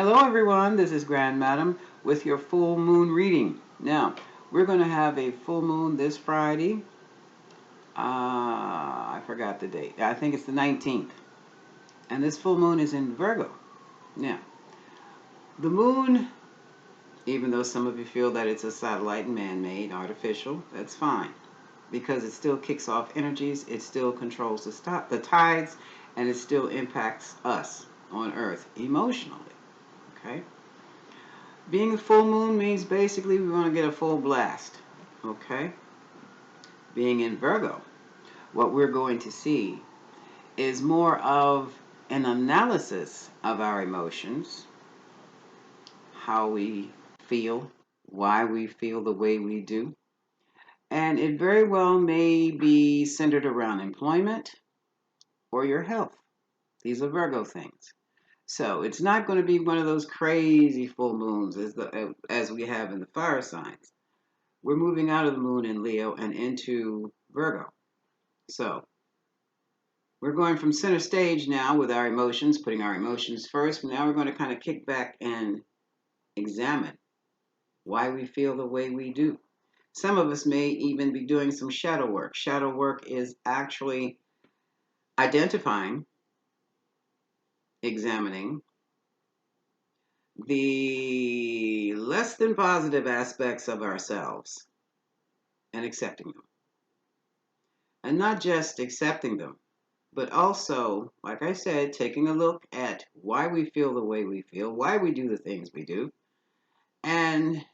Hello everyone, this is Grand Madam with your full moon reading. Now, we're going to have a full moon this Friday. I forgot the date. I think it's the 19th. And this full moon is in Virgo. Now, the moon, even though some of you feel that it's a satellite and man-made, artificial, that's fine. Because it still kicks off energies, it still controls the tides, and it still impacts us on Earth emotionally. Okay? Being a full moon means basically we want to get a full blast. Okay? Being in Virgo, what we're going to see is more of an analysis of our emotions, how we feel, why we feel the way we do. And it very well may be centered around employment or your health. These are Virgo things. So it's not going to be one of those crazy full moons as we have in the fire signs. We're moving out of the moon in Leo and into Virgo. So we're going from center stage now with our emotions, putting our emotions first. Now we're going to kind of kick back and examine why we feel the way we do. Some of us may even be doing some shadow work. Shadow work is actually identifying, examining the less than positive aspects of ourselves and accepting them. And not just accepting them, but also, like I said, taking a look at why we feel the way we feel, why we do the things we do. And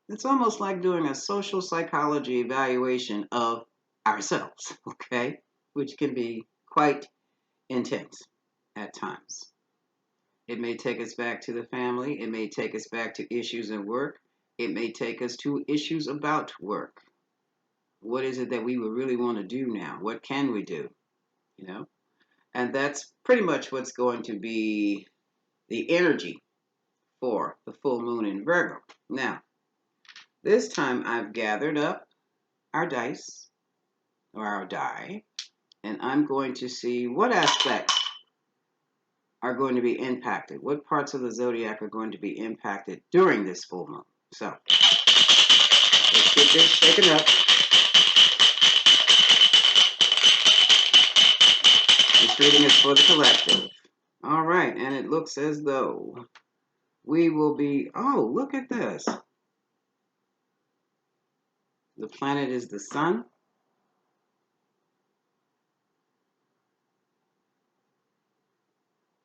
it's almost like doing a social psychology evaluation of ourselves, okay? Which can be quite intense at times. It may take us back to the family. It may take us back to issues at work. It may take us to issues about work. What is it that we would really want to do now? What can we do? You know? And that's pretty much what's going to be the energy for the full moon in Virgo. Now, this time I've gathered up our dice, or our die, and I'm going to see what aspects are going to be impacted, what parts of the zodiac are going to be impacted during this full moon. So, let's get this shaken up. This reading is for the collective. All right, and it looks as though we will be, oh, look at this. The planet is the sun.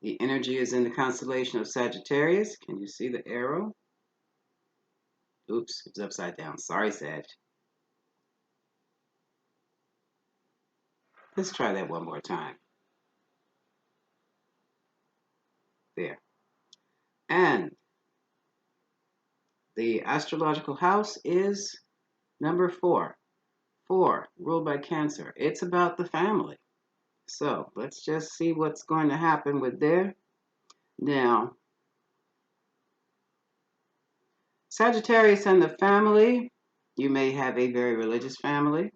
The energy is in the constellation of Sagittarius. Can you see the arrow? Oops, it's upside down. Sorry, Sag. Let's try that one more time. There. And the astrological house is number 4. 4, ruled by Cancer. It's about the family. So let's just see what's going to happen with there. Now, Sagittarius and the family, you may have a very religious family.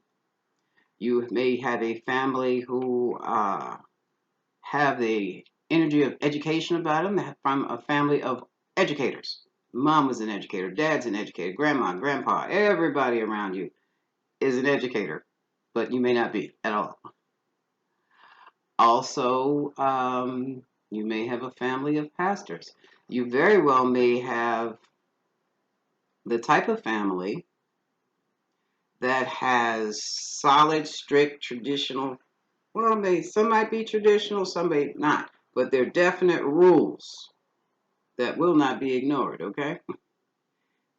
You may have a family who have the energy of education about them, from a family of educators. Mom was an educator, dad's an educator, grandma, grandpa, everybody around you is an educator, but you may not be at all. Also, you may have a family of pastors. You very well may have the type of family that has solid, strict, traditional, well, some might be traditional, some may not, but there are definite rules that will not be ignored, okay?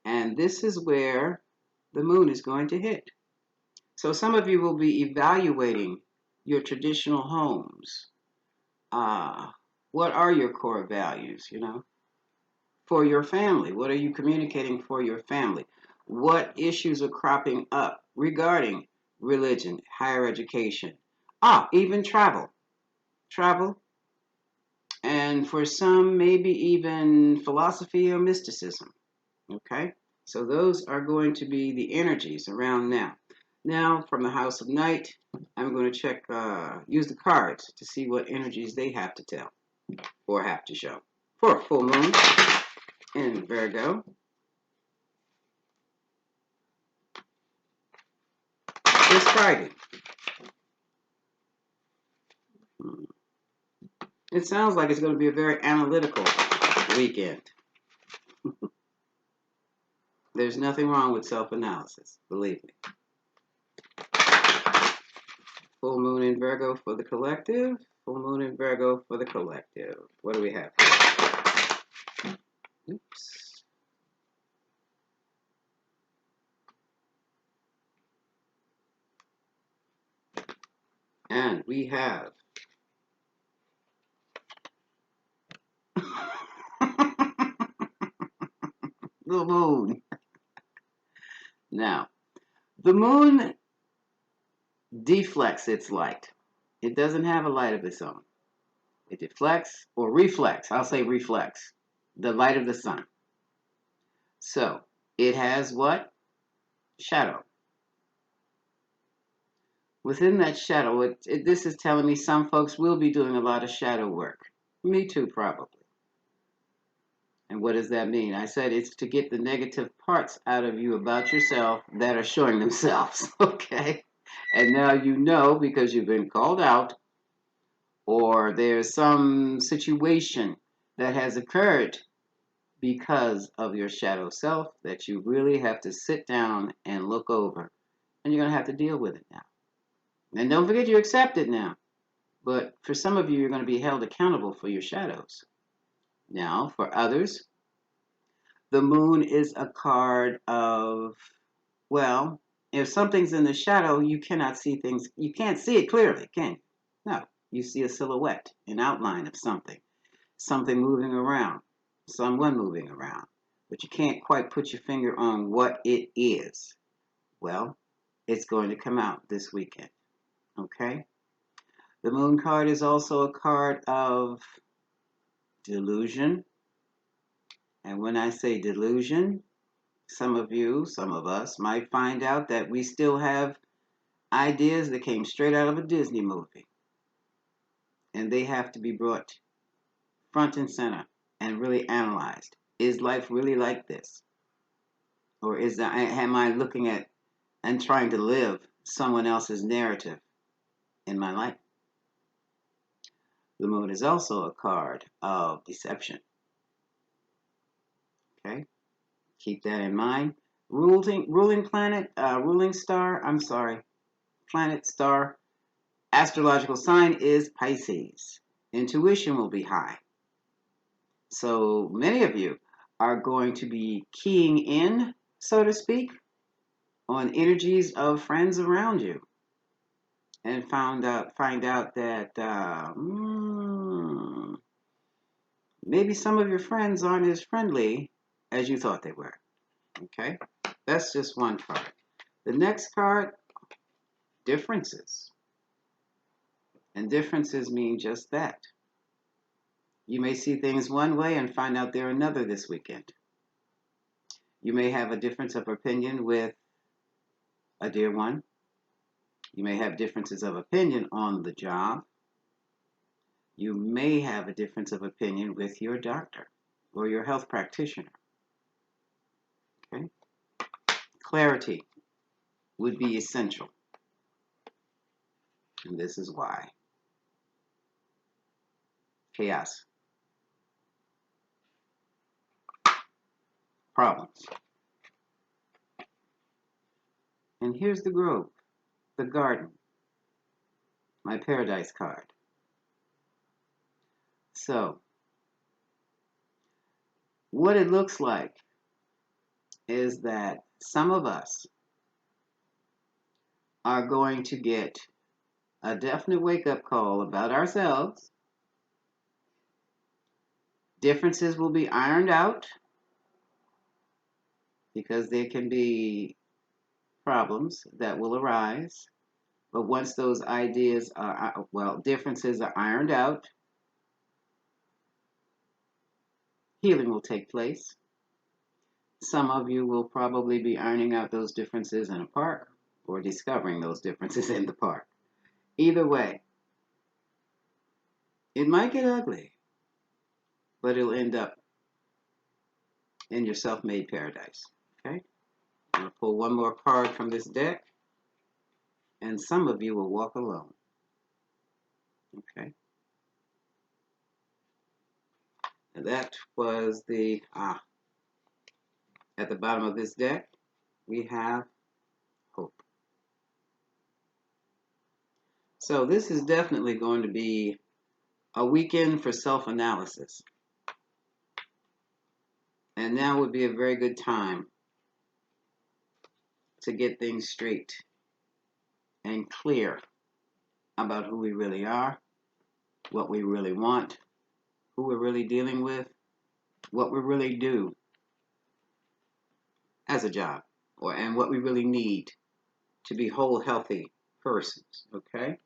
And this is where the moon is going to hit. So some of you will be evaluating your traditional homes. What are your core values, for your family? What are you communicating for your family? What issues are cropping up regarding religion, higher education, even travel. Travel, and for some, maybe even philosophy or mysticism. Okay? So those are going to be the energies around now. Now, from the House of Night, I'm going to check, use the cards to see what energies they have to tell or have to show. for a full moon in Virgo is Friday. It sounds like it's going to be a very analytical weekend. There's nothing wrong with self-analysis, believe me. Full moon in Virgo for the collective. Full moon in Virgo for the collective. What do we have here? Oops. And we have the moon. Now, the moon deflects its light. It doesn't have a light of its own. It deflects or reflects. I'll say reflects the light of the sun. So it has what? Shadow. Within that shadow, this is telling me some folks will be doing a lot of shadow work. Me too, probably. And what does that mean? I said it's to get the negative parts out of you about yourself that are showing themselves, okay? And now you know because you've been called out or there's some situation that has occurred because of your shadow self that you really have to sit down and look over. And you're going to have to deal with it now. And don't forget you accept it now. But for some of you, you're going to be held accountable for your shadows. Now, for others, the moon is a card of, well, if something's in the shadow, you cannot see things. You can't see it clearly, can you? No, you see a silhouette, an outline of something moving around, someone moving around, but you can't quite put your finger on what it is. Well, it's going to come out this weekend, okay? The moon card is also a card of delusion. And when I say delusion, some of you, some of us might find out that we still have ideas that came straight out of a Disney movie. And they have to be brought front and center and really analyzed. Is life really like this? Or am I looking at and trying to live someone else's narrative in my life? The moon is also a card of deception. Okay? Keep that in mind. Ruling planet, ruling star, planet, star, astrological sign is Pisces. Intuition will be high. So many of you are going to be keying in, so to speak, on energies of friends around you. And find out that maybe some of your friends aren't as friendly as you thought they were. Okay? That's just one card. The next card, differences. And differences mean just that. You may see things one way and find out they're another this weekend. You may have a difference of opinion with a dear one. You may have differences of opinion on the job. You may have a difference of opinion with your doctor or your health practitioner. Okay? Clarity would be essential. And this is why. Chaos. Problems. And here's the grove, the garden, my paradise card. So, what it looks like is that some of us are going to get a definite wake-up call about ourselves. Differences will be ironed out because there can be problems that will arise. But once those ideas are, differences are ironed out, healing will take place. Some of you will probably be ironing out those differences in a park or discovering those differences in the park. Either way, it might get ugly, but it'll end up in your self-made paradise. Okay? I'm going to pull one more card from this deck, and some of you will walk alone. Okay? And that was the, at the bottom of this deck, we have hope. So this is definitely going to be a weekend for self-analysis. And now would be a very good time to get things straight and clear about who we really are, what we really want, who we're really dealing with, what we really do as a job, and what we really need to be whole, healthy persons. Okay?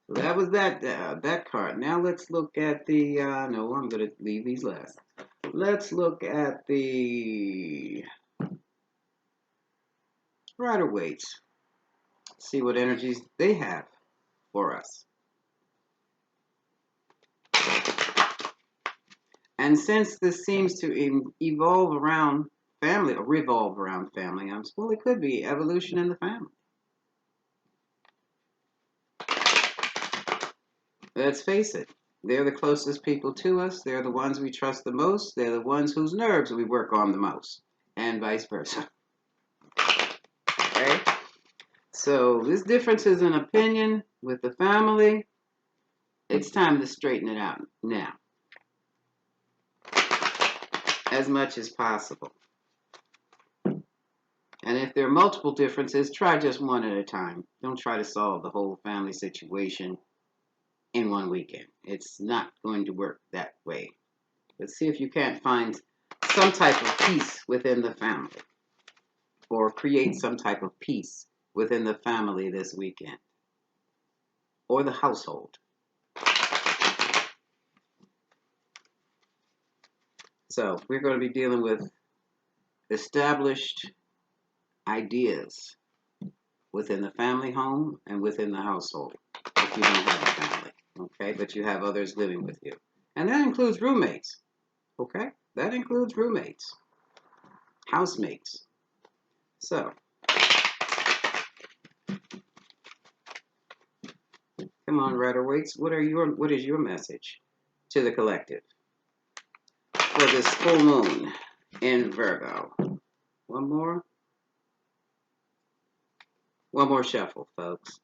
So that was that card. Now let's look at the, no, I'm going to leave these last. Let's look at the Rider-Waite. See what energies they have for us. And since this seems to evolve around family, or revolve around family, well, it could be evolution in the family. Let's face it, they're the closest people to us. They're the ones we trust the most. They're the ones whose nerves we work on the most, and vice versa. Okay? So this difference is an opinion with the family. It's time to straighten it out now, as much as possible. And if there are multiple differences, try just one at a time. Don't try to solve the whole family situation in one weekend. It's not going to work that way. But see if you can't find some type of peace within the family, or create some type of peace within the family this weekend, or the household. So we're going to be dealing with established ideas within the family home and within the household, if you don't have a family, okay? But you have others living with you. And that includes roommates, okay? That includes roommates, housemates. So, come on, Rider-Waite, what is your message to the collective for this full moon in Virgo? One more shuffle, folks.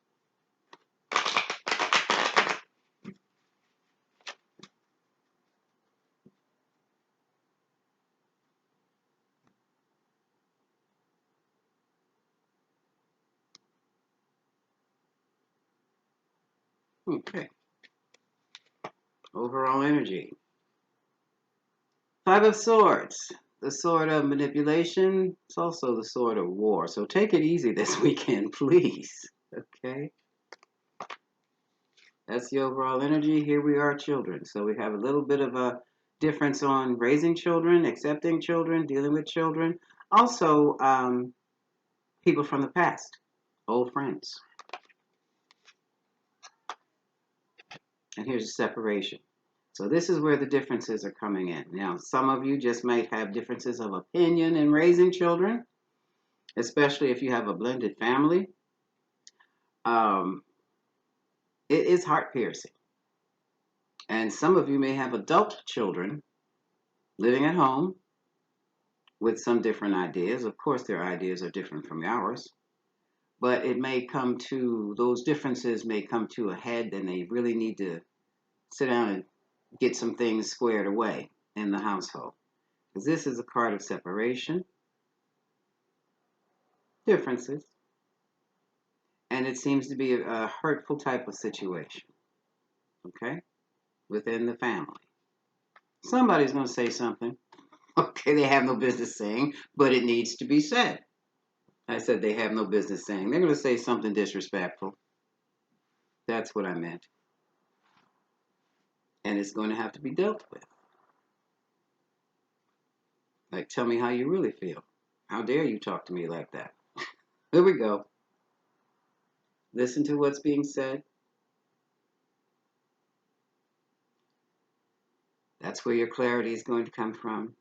Okay. Overall energy. Five of Swords. The sword of manipulation. It's also the sword of war. So take it easy this weekend, please. Okay. That's the overall energy. Here we are, children. So we have a little bit of a difference on raising children, accepting children, dealing with children. Also, people from the past, old friends. And here's a separation. So this is where the differences are coming in. Now, some of you just might have differences of opinion in raising children, especially if you have a blended family. It is heart-piercing. And some of you may have adult children living at home with some different ideas. Of course, their ideas are different from ours. But it may come to, those differences may come to a head, and they really need to sit down and get some things squared away in the household. Because this is a card of separation, differences, and it seems to be a hurtful type of situation, okay, within the family. Somebody's going to say something, okay, they have no business saying, but it needs to be said. I said they have no business saying. They're going to say something disrespectful. That's what I meant. And it's going to have to be dealt with. Like, tell me how you really feel. How dare you talk to me like that? Here we go. Listen to what's being said. That's where your clarity is going to come from.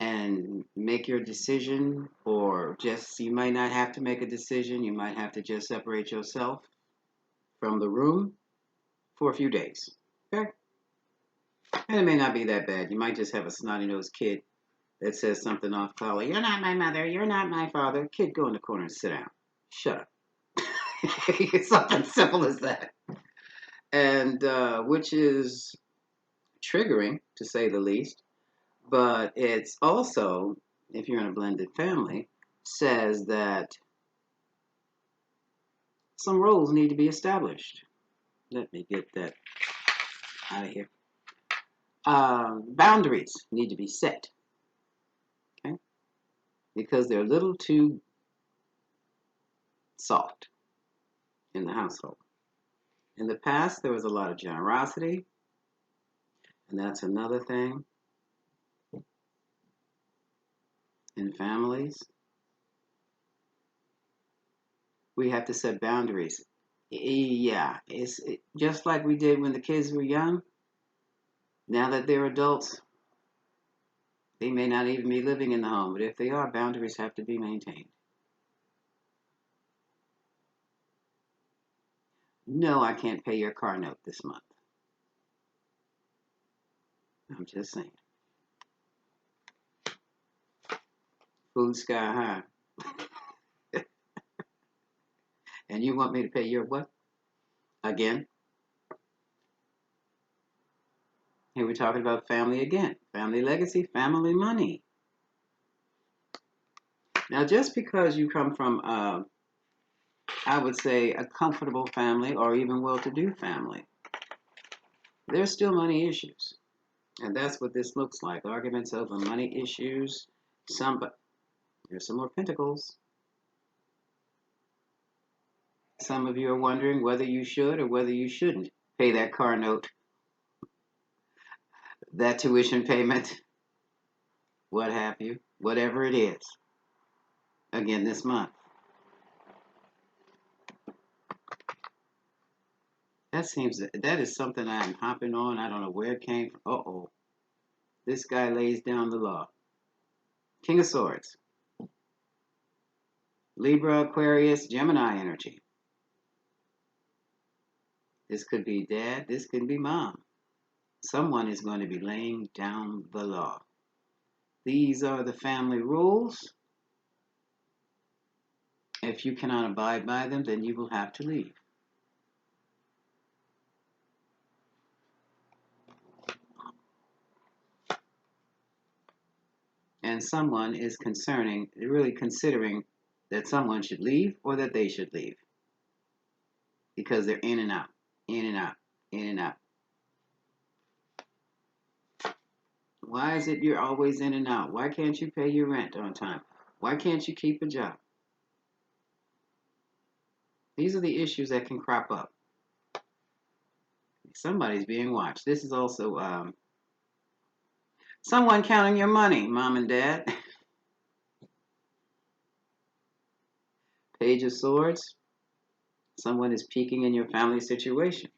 And make your decision, or just, you might not have to make a decision. You might have to just separate yourself from the room for a few days. Okay? And it may not be that bad. You might just have a snotty-nosed kid that says something off color. You're not my mother. You're not my father. Kid, go in the corner and sit down. Shut up. It's something simple as that. And which is triggering, to say the least. But it's also, if you're in a blended family, says that some roles need to be established. Let me get that out of here. Boundaries need to be set, okay? Because they're a little too soft in the household. In the past, there was a lot of generosity, and that's another thing in families. We have to set boundaries. Yeah, it's just like we did when the kids were young. Now that they're adults, they may not even be living in the home, but if they are, boundaries have to be maintained. No, I can't pay your car note this month. I'm just saying. Food sky high. And you want me to pay your what? Again? Here we're talking about family again. Family legacy, family money. Now, just because you come from, I would say, a comfortable family or even well-to-do family, there's still money issues. And that's what this looks like. Arguments over money issues. There's some more pentacles. Some of you are wondering whether you should or whether you shouldn't pay that car note, that tuition payment, what have you, whatever it is, again this month. That is something I'm hopping on. I don't know where it came from. Uh-oh. This guy lays down the law. King of Swords. Libra, Aquarius, Gemini energy. This could be dad. This could be mom. Someone is going to be laying down the law. These are the family rules. If you cannot abide by them, then you will have to leave. And someone is really considering that someone should leave or that they should leave. Because they're in and out, in and out, in and out. Why is it you're always in and out? Why can't you pay your rent on time? Why can't you keep a job? These are the issues that can crop up. Somebody's being watched. This is also someone counting your money, mom and dad. Page of Swords. Someone is peeking in your family situation.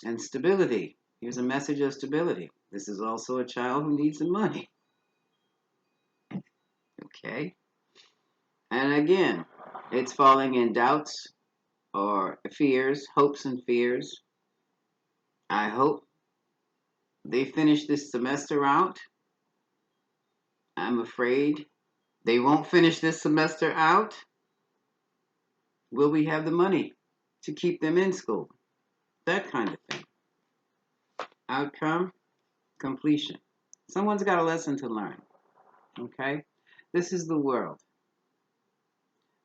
And stability. Here's a message of stability. This is also a child who needs the money. Okay. And again, it's falling in doubts or fears, hopes and fears. I hope they finish this semester out. I'm afraid they won't finish this semester out. Will we have the money to keep them in school? That kind of thing. Outcome, completion. Someone's got a lesson to learn. Okay? This is the world.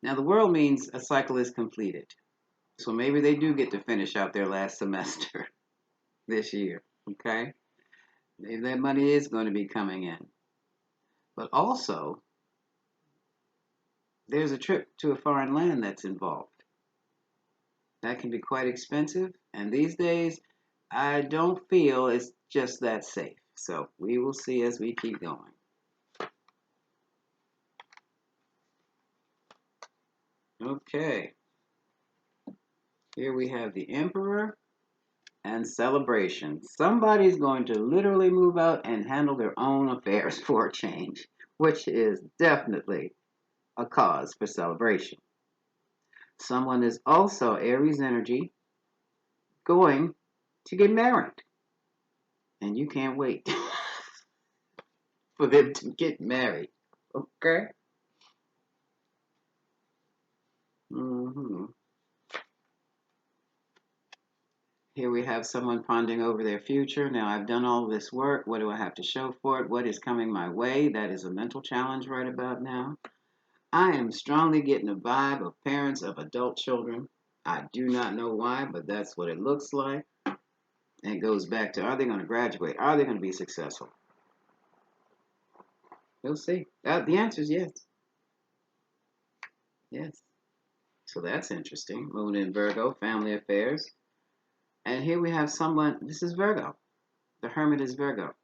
Now, the world means a cycle is completed. So maybe they do get to finish out their last semester this year. Okay? Maybe that money is going to be coming in. But also, there's a trip to a foreign land that's involved. That can be quite expensive. And these days, I don't feel it's just that safe. So we will see as we keep going. Okay. Here we have the Emperor and celebration. Somebody's going to literally move out and handle their own affairs for a change, which is definitely a cause for celebration. Someone is also Aries energy going to get married, and you can't wait for them to get married. Okay? hmm Here we have someone pondering over their future. Now, I've done all this work. What do I have to show for it? What is coming my way? That is a mental challenge right about now. I am strongly getting a vibe of parents of adult children. I do not know why, but that's what it looks like. And it goes back to, are they going to graduate? Are they going to be successful? We'll see. The answer is yes. Yes. So that's interesting. Moon in Virgo, family affairs. And here we have someone, this is Virgo. The Hermit is Virgo.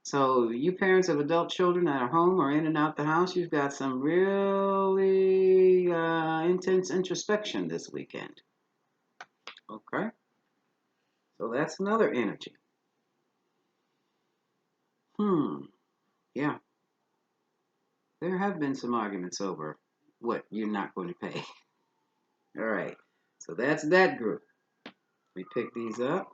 So you parents of adult children that are home or in and out the house, you've got some really intense introspection this weekend. Okay? So that's another energy. Yeah. There have been some arguments over what you're not going to pay. All right. So that's that group. We pick these up.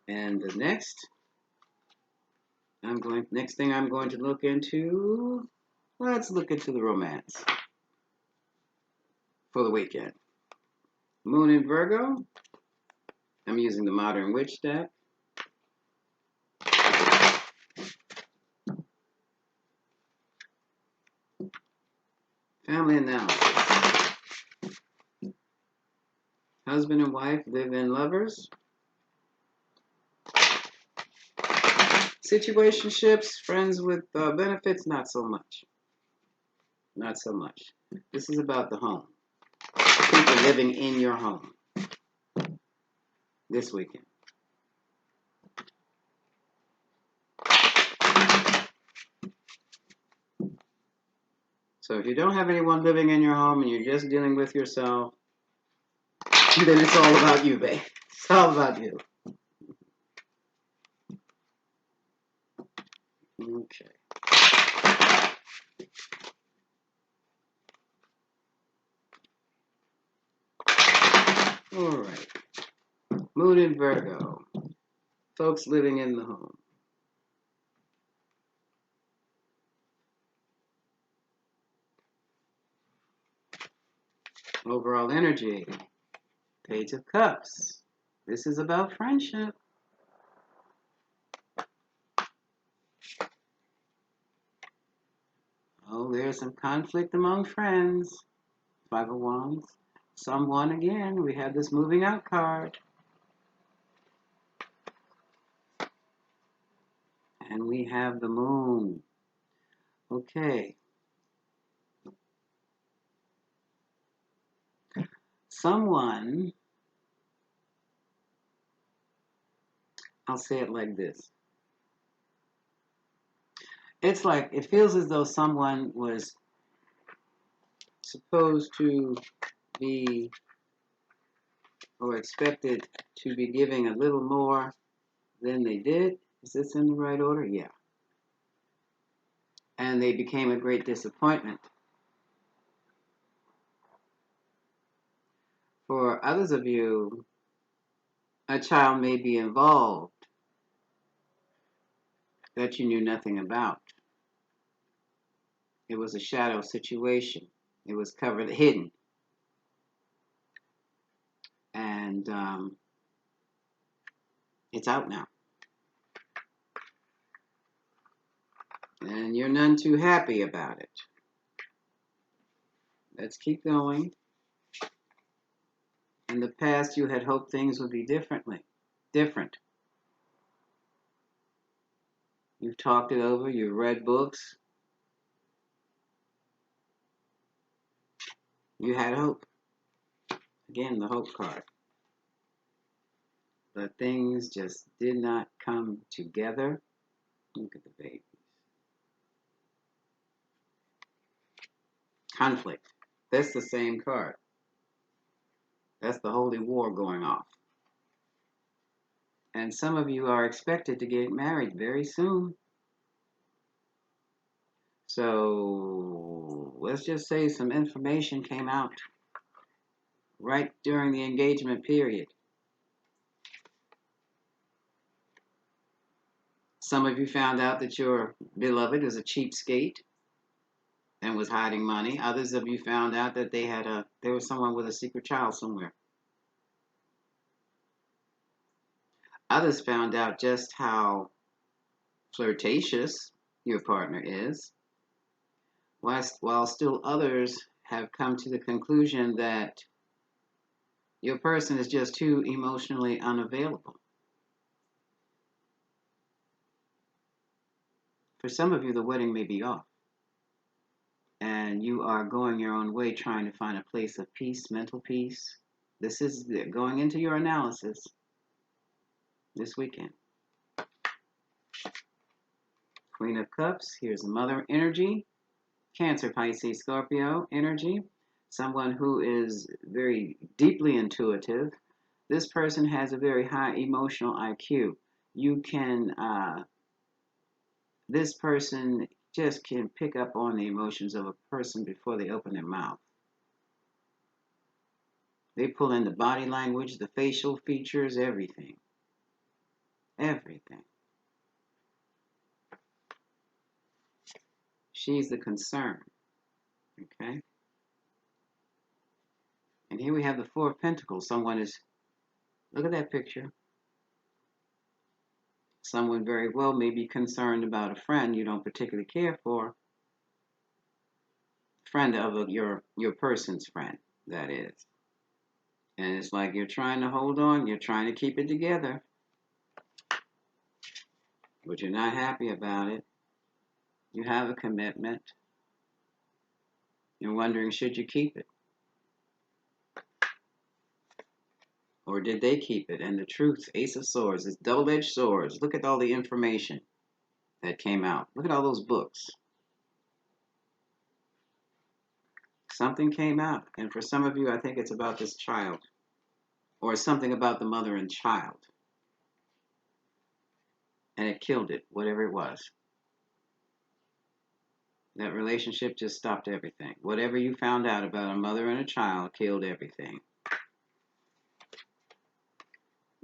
And the next thing I'm going to look into, let's look into the romance for the weekend. Moon in Virgo. I'm using the Modern Witch deck. Family analysis. Husband and wife live in lovers. Situationships, friends with benefits, not so much. Not so much. This is about the home. People living in your home this weekend. So if you don't have anyone living in your home and you're just dealing with yourself, then it's all about you, babe. It's all about you. Okay. All right. Moon in Virgo. Folks living in the home. Overall energy. Page of Cups. This is about friendship. Oh, there's some conflict among friends. Five of Wands. Someone, again, we have this moving out card. And we have the moon. Okay. Someone, I'll say it like this. It's like, it feels as though someone was supposed to be or expected to be giving a little more than they did. Is this in the right order? Yeah. And they became a great disappointment. For others of you, a child may be involved that you knew nothing about. It was a shadow situation. It was covered, hidden. And it's out now. And you're none too happy about it. Let's keep going. In the past, you had hoped things would be different. You've talked it over, you've read books. You had hope. Again, the hope card. But things just did not come together. Look at the babies. conflict. That's the same card. That's the holy war going off. And some of you are expected to get married very soon. So let's just say some information came out right during the engagement period. Some of you found out that your beloved was a cheapskate and was hiding money. Others of you found out that there was someone with a secret child somewhere. Others found out just how flirtatious your partner is, while still others have come to the conclusion that your person is just too emotionally unavailable. For some of you, the wedding may be off, and you are going your own way trying to find a place of peace, mental peace. This is going into your analysis this weekend. Queen of Cups, here's the Mother energy. Cancer, Pisces, Scorpio energy. Someone who is very deeply intuitive. This person has a very high emotional IQ. This person just can pick up on the emotions of a person before they open their mouth. They pull in the body language, the facial features, everything. Everything. She's the concern. Okay? And here we have the Four of Pentacles. Look at that picture. Someone very well may be concerned about a friend you don't particularly care for. Friend of your person's friend, that is. And it's like you're trying to hold on, you're trying to keep it together, but you're not happy about it. You have a commitment. You're wondering, should you keep it? Or did they keep it? And the truth, Ace of Swords, is double-edged swords. Look at all the information that came out. Look at all those books. Something came out. And for some of you, I think it's about this child. Or something about the mother and child. And it killed it, whatever it was. That relationship just stopped everything. Whatever you found out about a mother and a child killed everything.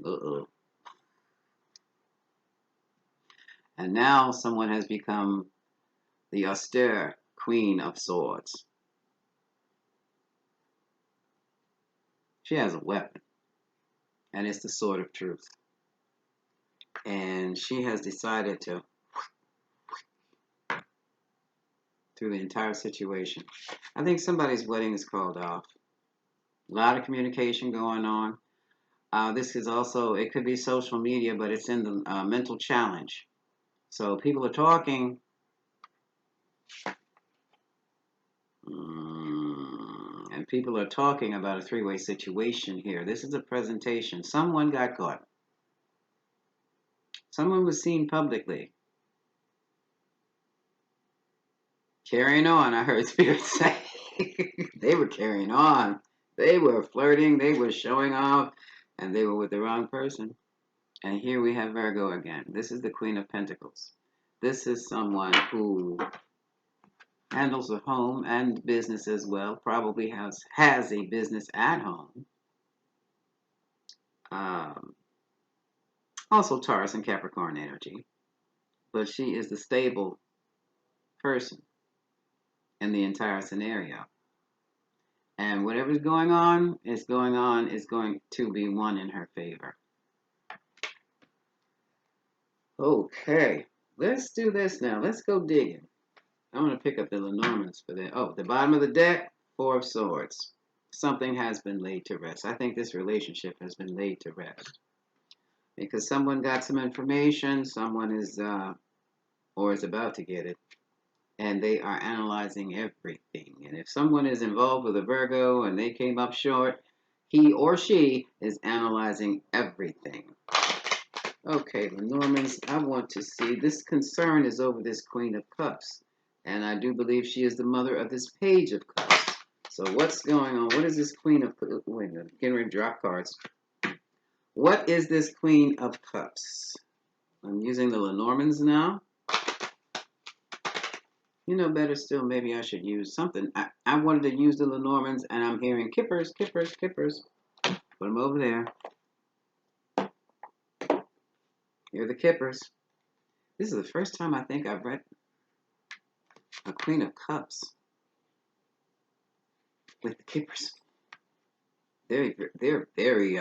Uh-oh. And now someone has become the austere Queen of Swords. She has a weapon. And it's the Sword of Truth. And she has decided to through the entire situation. I think somebody's wedding is called off. A lot of communication going on. This is also, it could be social media, but it's in the mental challenge. So people are talking. And people are talking about a three-way situation here. This is a presentation. Someone got caught. Someone was seen publicly. Carrying on, I heard Spirit say. They were carrying on. They were flirting. They were showing off. And they were with the wrong person. And here we have Virgo again. This is the Queen of Pentacles. This is someone who handles a home and business as well. Probably has a business at home. Also Taurus and Capricorn energy. But she is the stable person in the entire scenario. And whatever's going on is going to be won in her favor. Okay, let's do this now. Let's go digging. I'm going to pick up the Lenormands for that. Oh, the bottom of the deck, Four of Swords. Something has been laid to rest. I think this relationship has been laid to rest. Because someone got some information, someone is, or is about to get it. And they are analyzing everything. And if someone is involved with a Virgo and they came up short, he or she is analyzing everything. Okay, the Normans, I want to see. This concern is over this Queen of Cups. And I do believe she is the mother of this Page of Cups. So what's going on? What is this Queen of Cups? Wait a minute, getting ready to drop cards. What is this Queen of Cups? I'm using the Lenormands now. You know better still, maybe I should use something. I wanted to use the Lenormands, and I'm hearing kippers, kippers, kippers. Put them over there. Here are the kippers. This is the first time I think I've read a Queen of Cups with the kippers. They're very,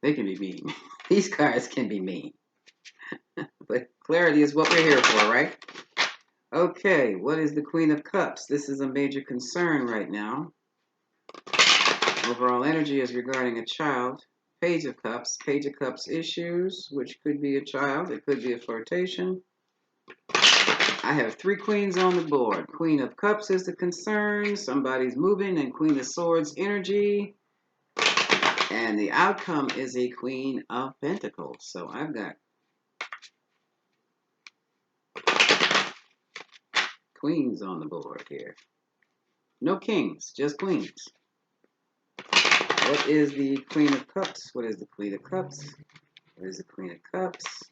they can be mean. These cards can be mean. But clarity is what we're here for, right? Okay, what is the Queen of Cups? This is a major concern right now. Overall energy is regarding a child. Page of Cups issues, which could be a child, it could be a flirtation. I have 3 queens on the board. Queen of Cups is the concern, somebody's moving, and Queen of Swords energy. And the outcome is a Queen of Pentacles. So I've got queens on the board here. No kings, just queens. What is the Queen of Cups? What is the Queen of Cups? What is the Queen of Cups?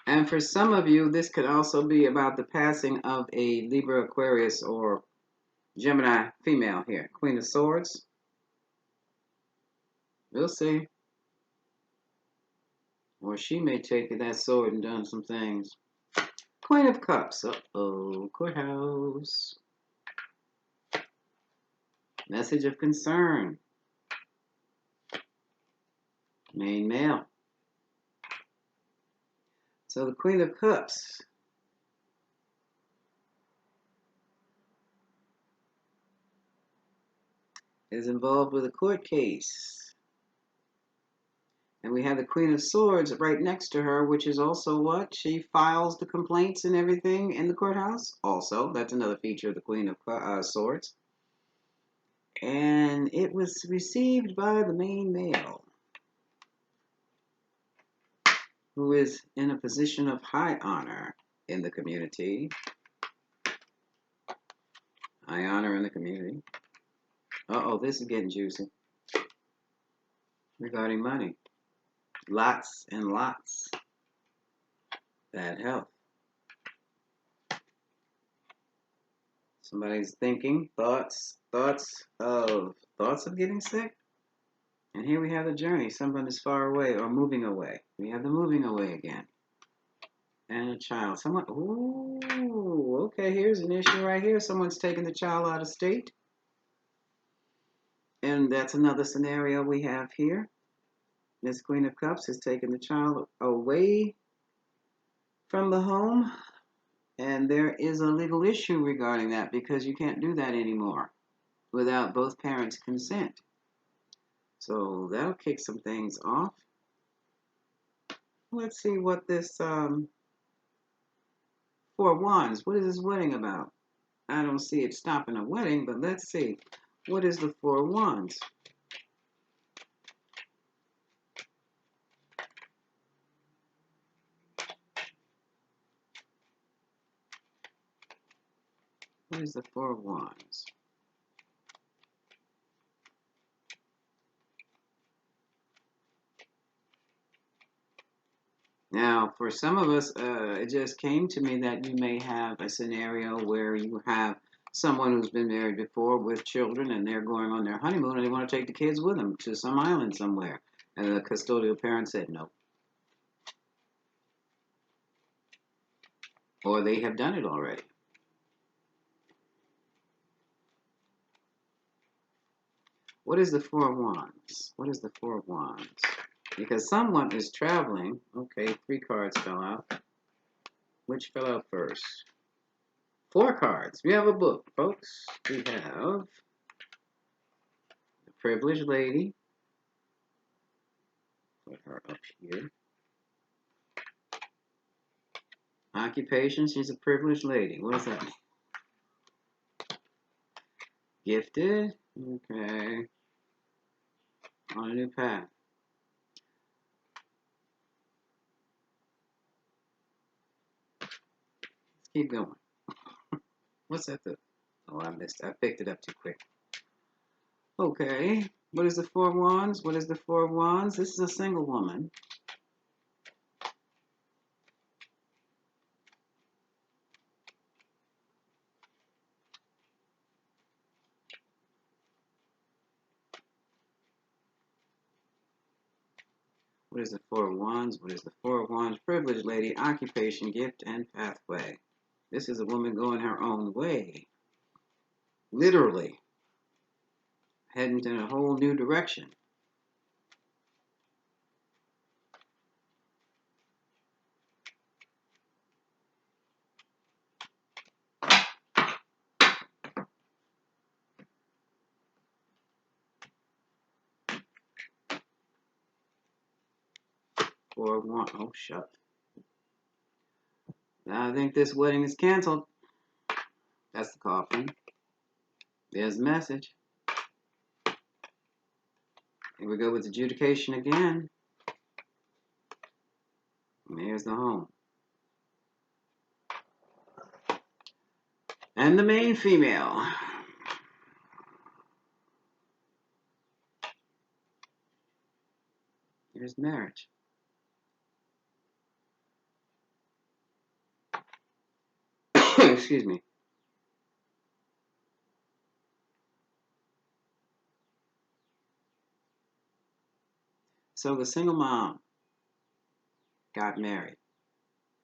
And for some of you, this could also be about the passing of a Libra, Aquarius, or Gemini female here. Queen of Swords. We'll see. Or she may take that sword and done some things. Queen of Cups. Uh-oh. Courthouse. Message of concern. Main male. So the Queen of Cups is involved with a court case. And we have the Queen of Swords right next to her, which is also what? She files the complaints and everything in the courthouse. Also, that's another feature of the Queen of Swords. And it was received by the main male, who is in a position of high honor in the community. High honor in the community. Uh-oh, this is getting juicy. Regarding money. Lots and lots. Bad health. Somebody's thinking, thoughts of getting sick. And here we have the journey. Someone is far away or moving away. We have the moving away again. And a child. Someone, ooh, okay, here's an issue right here. Someone's taking the child out of state. And that's another scenario we have here. This Queen of Cups is taking the child away from the home. And there is a legal issue regarding that because you can't do that anymore without both parents' consent. So that'll kick some things off. Let's see what this Four of Wands, what is this wedding about? I don't see it stopping a wedding, but let's see. What is the Four of Wands? What is the Four of Wands? Now, for some of us, it just came to me that you may have a scenario where you have someone who's been married before with children and they're going on their honeymoon and they want to take the kids with them to some island somewhere. And the custodial parent said no. Or they have done it already. What is the Four of Wands? What is the Four of Wands? Because someone is traveling. Okay, 3 cards fell out. Which fell out first? 4 cards. We have a book, folks. We have the Privileged Lady. Put her up here. Occupation, she's a privileged lady. What does that mean? Gifted. Okay. On a new path. Let's keep going. What's that? Oh, I missed it. I picked it up too quick. Okay. What is the Four of Wands? What is the Four of Wands? This is a single woman. What is the Four of Wands? What is the Four of Wands? Privileged lady, occupation, gift, and pathway. This is a woman going her own way. Literally. Heading in a whole new direction. Four of Wands. Oh, shut. I think this wedding is canceled. That's the coffin. There's the message. Here we go with adjudication again. And there's the home. And the main female. Here's marriage. Excuse me. So the single mom got married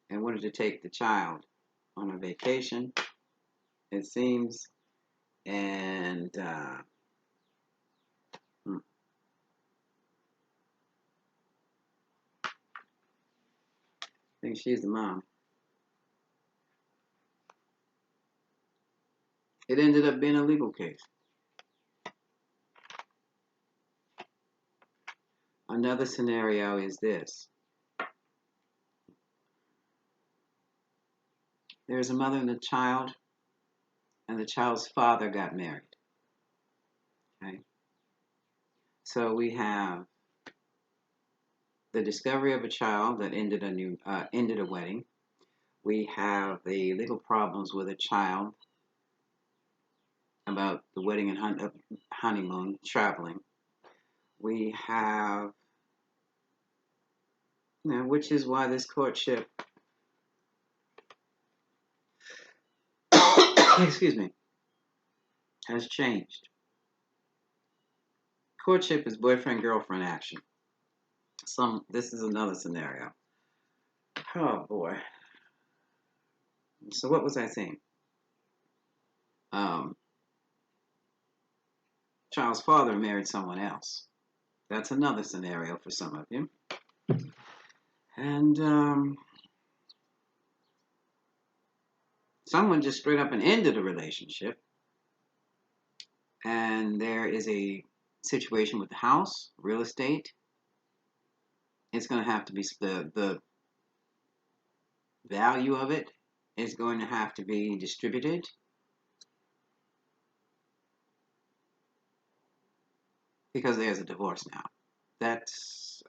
and wanted to take the child on a vacation, it seems, and I think she's the mom. It ended up being a legal case. Another scenario is this. There's a mother and a the child's father got married. Okay? So we have the discovery of a child that ended a wedding. We have the legal problems with a child about the wedding and honeymoon, traveling. We have, which is why this courtship, excuse me, has changed. Courtship is boyfriend-girlfriend action. This is another scenario. Oh boy. So what was I saying? Child's father married someone else. That's another scenario for some of you. And someone just straight up and ended a relationship. And there is a situation with the house, real estate. It's going to have to be the value of it is going to have to be distributed. Because there's a divorce now. That's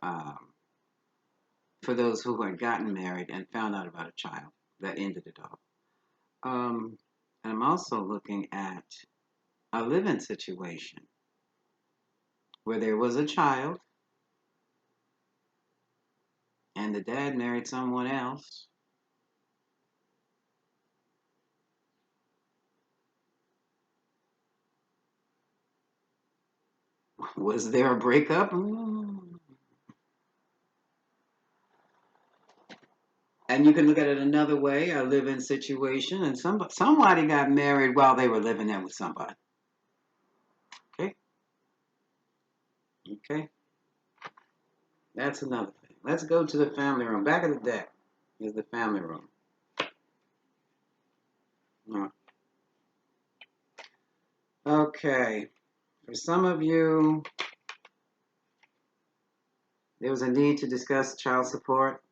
for those who had gotten married and found out about a child. That ended it all. And I'm also looking at a live-in situation where there was a child and the dad married someone else. Was there a breakup? And you can look at it another way, a live-in situation, and somebody got married while they were living there with somebody. Okay? Okay? That's another thing. Let's go to the family room. Back of the deck is the family room. Okay. For some of you, there was a need to discuss child support,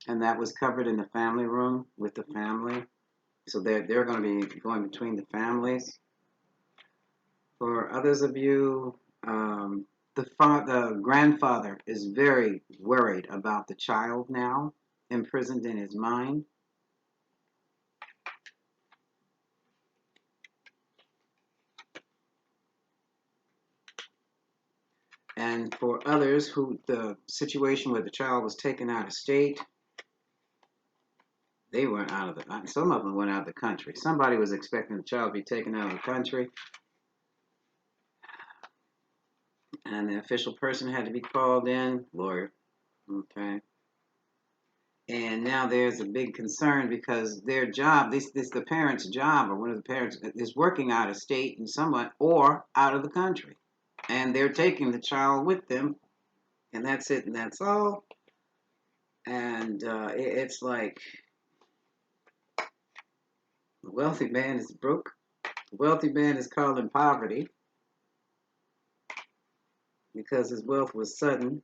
and that was covered in the family room with the family. So they're going to be going between the families. For others of you, the grandfather is very worried about the child now, imprisoned in his mind. And for others who the situation where the child was taken out of state, they weren't out of the, some of them went out of the country. Somebody was expecting the child to be taken out of the country, and the official person had to be called in, lawyer, okay? And now there's a big concern because their job, this the parent's job, or one of the parents is working out of state and someone, or out of the country. And they're taking the child with them, and that's it, and that's all. And it's like the wealthy man is broke. The wealthy man is called in poverty because his wealth was sudden.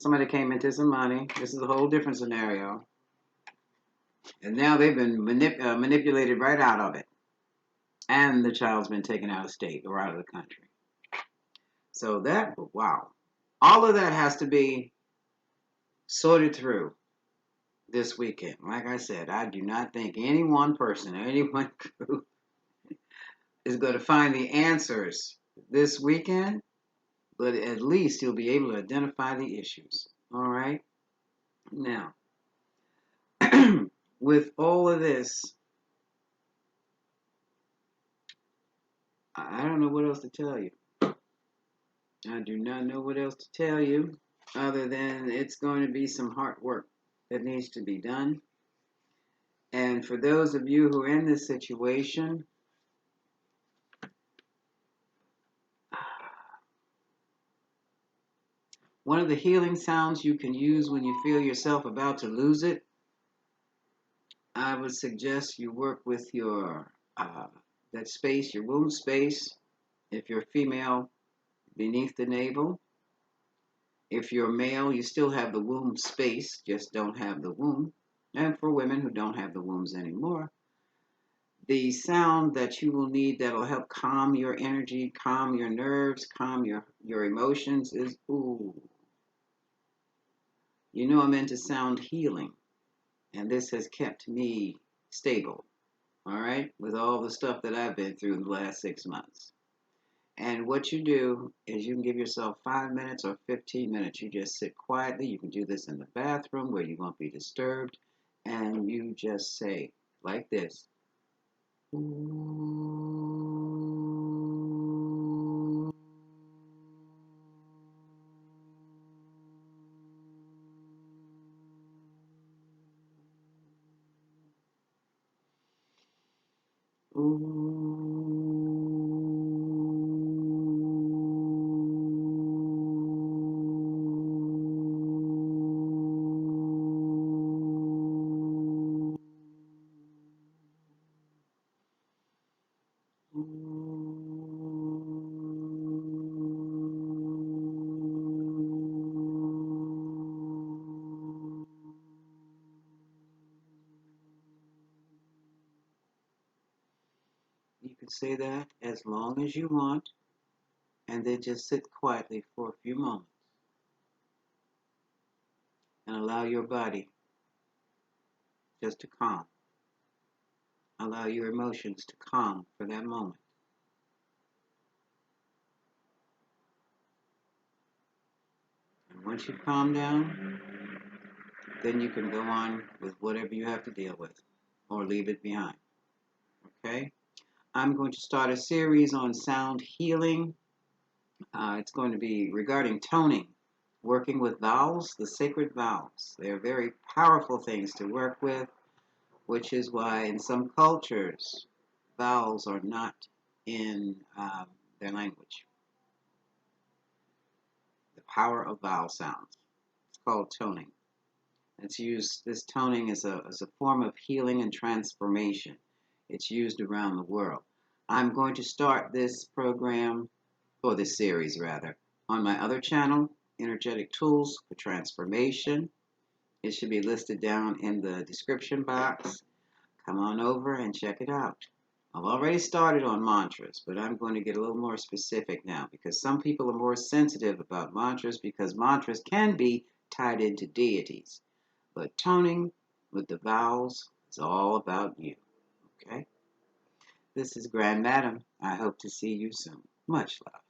Somebody came into some money. This is a whole different scenario. And now they've been manipulated right out of it. And the child's been taken out of state or out of the country. So that, wow. All of that has to be sorted through this weekend. Like I said, I do not think any one person or any one group is going to find the answers this weekend, but at least you'll be able to identify the issues. All right? Now, with all of this, I don't know what else to tell you. I do not know what else to tell you other than it's going to be some hard work that needs to be done. And for those of you who are in this situation, one of the healing sounds you can use when you feel yourself about to lose it, I would suggest you work with your that space, your womb space. If you're female, beneath the navel. If you're male, you still have the womb space, just don't have the womb. And for women who don't have the wombs anymore, the sound that you will need that will help calm your energy, calm your nerves, calm your emotions is ooh. You know I'm into sound healing, and this has kept me stable, all right, with all the stuff that I've been through in the last 6 months. And what you do is you can give yourself 5 minutes or 15 minutes. You just sit quietly. You can do this in the bathroom where you won't be disturbed. And you just say, like this. Ooh. Ooh. You can say that as long as you want, and then just sit quietly for a few moments and allow your body just to calm. Allow your emotions to calm for that moment. And once you calm down, then you can go on with whatever you have to deal with or leave it behind. Okay? I'm going to start a series on sound healing. It's going to be regarding toning, working with vowels, the sacred vowels. They're very powerful things to work with, which is why in some cultures, vowels are not in their language. The power of vowel sounds. It's called toning. It's used, this toning is a form of healing and transformation. It's used around the world. I'm going to start this program, or this series rather, on my other channel, Energetic Tools for Transformation. It should be listed down in the description box. Come on over and check it out. I've already started on mantras, but I'm going to get a little more specific now because some people are more sensitive about mantras because mantras can be tied into deities. But toning with the vowels is all about you. Okay? This is Grand Madam. I hope to see you soon. Much love.